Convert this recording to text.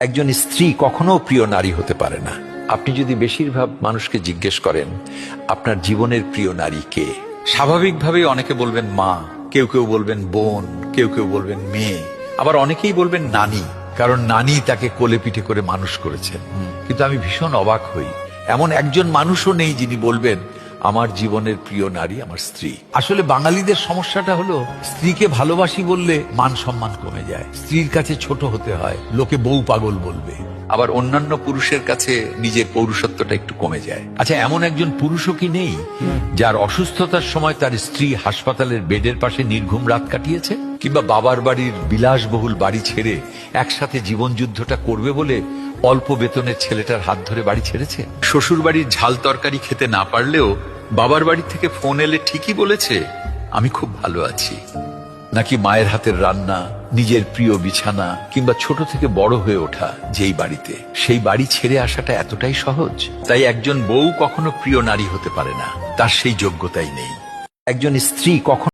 একজন স্ত্রী কখনো প্রিয় নারী হতে পারে না। আপনি যদি বেশিরভাগ মানুষকে জিজ্ঞেস করেন আপনার জীবনের প্রিয় নারী কে, স্বাভাবিকভাবেই অনেকে বলবেন মা, কেউ কেউ বলবেন বোন, কেউ কেউ বলবেন মেয়ে, আবার অনেকেই বলবেন নানি, কারণ নানি তাকে কোলে পিঠে করে মানুষ করেছেন। কিন্তু আমি ভীষণ অবাক হই, এমন একজন মানুষও নেই যিনি বলবেন আমার জীবনের প্রিয় নারী আমার স্ত্রী। আসলে বাঙালিদের সমস্যাটা হলো স্ত্রীকে ভালোবাসি বললে মান সম্মান কমে যায়, স্ত্রীর কাছে ছোট হতে হয়, লোকে বউ পাগল বলবে, আবার অন্যান্য পুরুষের কাছে নিজের পৌরুষত্বটা একটু কমে যায়। আচ্ছা, এমন একজন পুরুষও কি নেই যার অসুস্থতার সময় তার স্ত্রী হাসপাতালের বেডের পাশে নির্ঘুম রাত কাটিয়েছে, কিংবা বাবার বাড়ির বিলাসবহুল বাড়ি ছেড়ে একসাথে জীবন যুদ্ধটা করবে বলে অল্প বেতনের ছেলেটার হাত ধরে বাড়ি ছেড়েছে? শ্বশুর বাড়ির ঝাল তরকারি খেতে না পারলেও বাবার বাড়ি থেকে ফোন এলে ঠিকই বলেছে আমি খুব ভালো আছি। নাকি মায়ের হাতের রান্না, নিজের প্রিয় বিছানা, কিংবা ছোট থেকে বড় হয়ে ওঠা যেই বাড়িতে, সেই বাড়ি ছেড়ে আসাটা এতটাই সহজ? তাই একজন বউ কখনো প্রিয় নারী হতে পারে না, তার সেই যোগ্যতাই নেই। একজন স্ত্রী কখনো